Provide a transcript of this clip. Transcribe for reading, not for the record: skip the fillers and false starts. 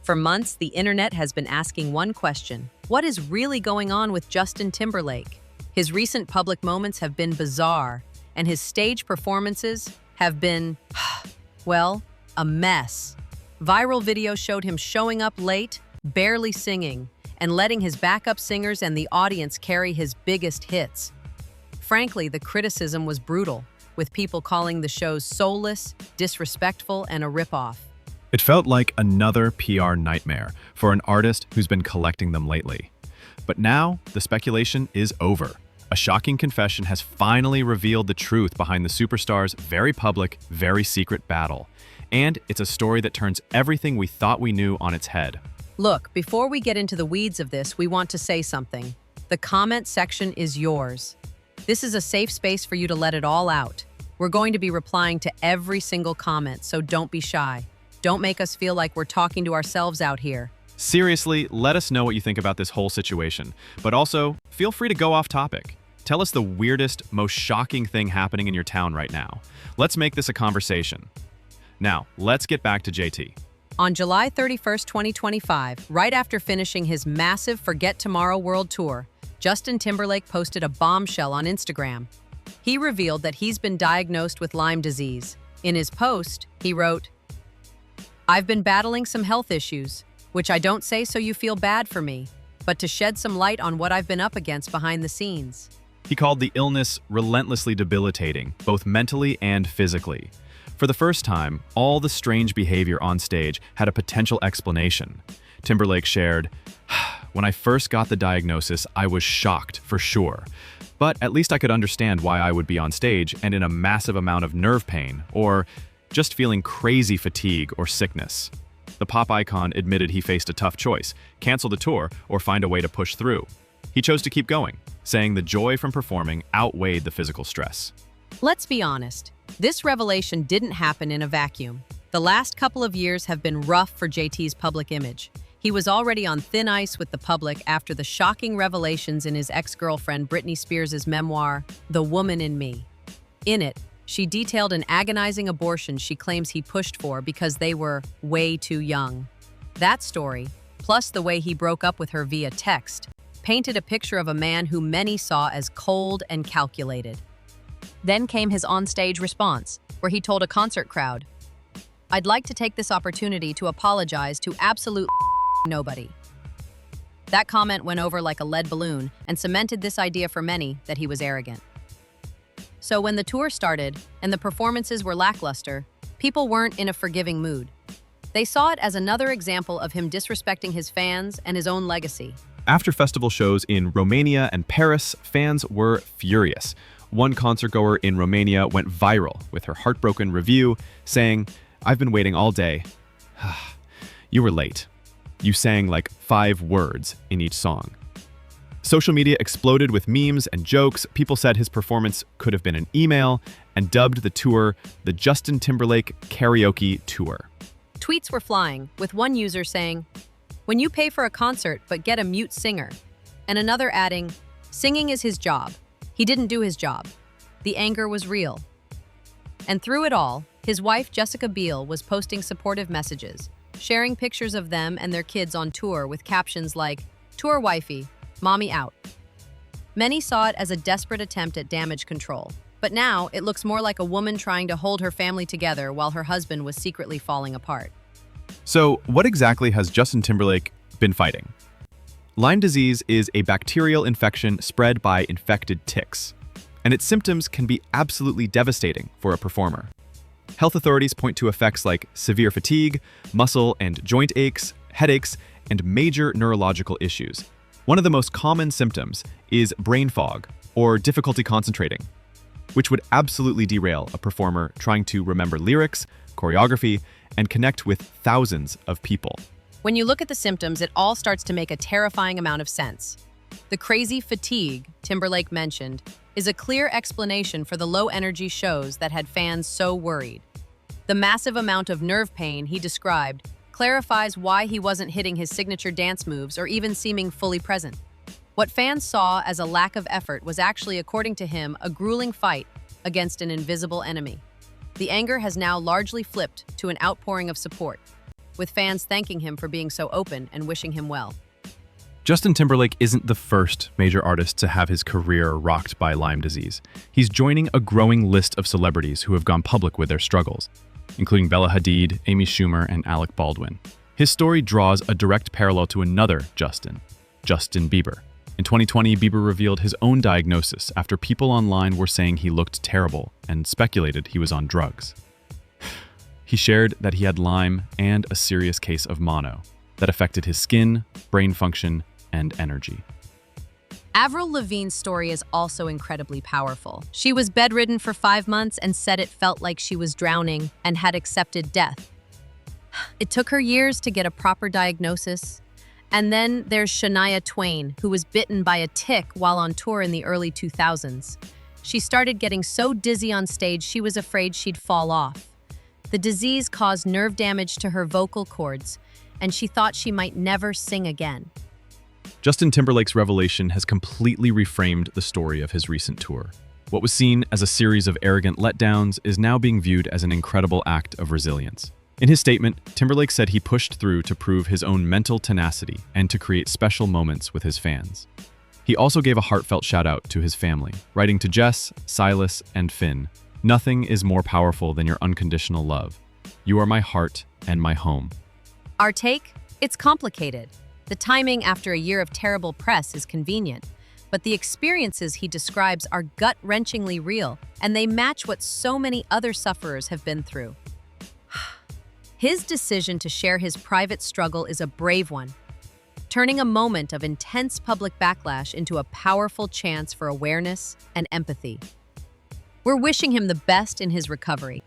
For months, the internet has been asking one question: what is really going on with Justin Timberlake? His recent public moments have been bizarre, and his stage performances have been, well, a mess. Viral videos showed him showing up late, barely singing, and letting his backup singers and the audience carry his biggest hits. Frankly, the criticism was brutal, with people calling the shows soulless, disrespectful, and a ripoff. It felt like another PR nightmare for an artist who's been collecting them lately. But now, the speculation is over. A shocking confession has finally revealed the truth behind the superstar's very public, very secret battle. And it's a story that turns everything we thought we knew on its head. Look, before we get into the weeds of this, we want to say something. The comment section is yours. This is a safe space for you to let it all out. We're going to be replying to every single comment, so don't be shy. Don't make us feel like we're talking to ourselves out here. Seriously, let us know what you think about this whole situation. But also, feel free to go off topic. Tell us the weirdest, most shocking thing happening in your town right now. Let's make this a conversation. Now, let's get back to JT. On July 31st, 2025, right after finishing his massive Forget Tomorrow World Tour, Justin Timberlake posted a bombshell on Instagram. He revealed that he's been diagnosed with Lyme disease. In his post, he wrote, "I've been battling some health issues, which I don't say so you feel bad for me, but to shed some light on what I've been up against behind the scenes." He called the illness relentlessly debilitating, both mentally and physically. For the first time, all the strange behavior on stage had a potential explanation. Timberlake shared, "When I first got the diagnosis, I was shocked, for sure. But at least I could understand why I would be on stage and in a massive amount of nerve pain, or just feeling crazy fatigue or sickness." The pop icon admitted he faced a tough choice: cancel the tour or find a way to push through. He chose to keep going, saying the joy from performing outweighed the physical stress. Let's be honest, this revelation didn't happen in a vacuum. The last couple of years have been rough for JT's public image. He was already on thin ice with the public after the shocking revelations in his ex-girlfriend Britney Spears' memoir, The Woman in Me. In it, she detailed an agonizing abortion she claims he pushed for because they were way too young. That story, plus the way he broke up with her via text, painted a picture of a man who many saw as cold and calculated. Then came his onstage response, where he told a concert crowd, "I'd like to take this opportunity to apologize to absolute nobody." That comment went over like a lead balloon and cemented this idea for many that he was arrogant. So when the tour started and the performances were lackluster, people weren't in a forgiving mood. They saw it as another example of him disrespecting his fans and his own legacy. After festival shows in Romania and Paris, fans were furious. One concertgoer in Romania went viral with her heartbroken review, saying, "I've been waiting all day." You were late. You sang like 5 words in each song. Social media exploded with memes and jokes. People said his performance could have been an email and dubbed the tour the Justin Timberlake Karaoke Tour. Tweets were flying, with one user saying, "When you pay for a concert but get a mute singer," and another adding, "Singing is his job. He didn't do his job." The anger was real. And through it all, his wife Jessica Biel was posting supportive messages, sharing pictures of them and their kids on tour with captions like, "Tour wifey, mommy out." Many saw it as a desperate attempt at damage control, but now it looks more like a woman trying to hold her family together while her husband was secretly falling apart. So, what exactly has Justin Timberlake been fighting? Lyme disease is a bacterial infection spread by infected ticks, and its symptoms can be absolutely devastating for a performer. Health authorities point to effects like severe fatigue, muscle and joint aches, headaches, and major neurological issues. One of the most common symptoms is brain fog, or difficulty concentrating, which would absolutely derail a performer trying to remember lyrics, choreography, and connect with thousands of people. When you look at the symptoms, it all starts to make a terrifying amount of sense. The crazy fatigue Timberlake mentioned is a clear explanation for the low-energy shows that had fans so worried. The massive amount of nerve pain he described clarifies why he wasn't hitting his signature dance moves or even seeming fully present. What fans saw as a lack of effort was actually, according to him, a grueling fight against an invisible enemy. The anger has now largely flipped to an outpouring of support. with fans thanking him for being so open and wishing him well. Justin Timberlake isn't the first major artist to have his career rocked by Lyme disease. He's joining a growing list of celebrities who have gone public with their struggles, including Bella Hadid, Amy Schumer, and Alec Baldwin. His story draws a direct parallel to another Justin Bieber. In 2020, Bieber revealed his own diagnosis after people online were saying he looked terrible and speculated he was on drugs. He shared that he had Lyme and a serious case of mono that affected his skin, brain function, and energy. Avril Lavigne's story is also incredibly powerful. She was bedridden for 5 months and said it felt like she was drowning and had accepted death. It took her years to get a proper diagnosis. And then there's Shania Twain, who was bitten by a tick while on tour in the early 2000s. She started getting so dizzy on stage she was afraid she'd fall off. The disease caused nerve damage to her vocal cords, and she thought she might never sing again. Justin Timberlake's revelation has completely reframed the story of his recent tour. What was seen as a series of arrogant letdowns is now being viewed as an incredible act of resilience. In his statement, Timberlake said he pushed through to prove his own mental tenacity and to create special moments with his fans. He also gave a heartfelt shout-out to his family, writing to Jess, Silas, and Finn, "Nothing is more powerful than your unconditional love. You are my heart and my home." Our take? It's complicated. The timing after a year of terrible press is convenient, but the experiences he describes are gut-wrenchingly real, and they match what so many other sufferers have been through. His decision to share his private struggle is a brave one, turning a moment of intense public backlash into a powerful chance for awareness and empathy. We're wishing him the best in his recovery.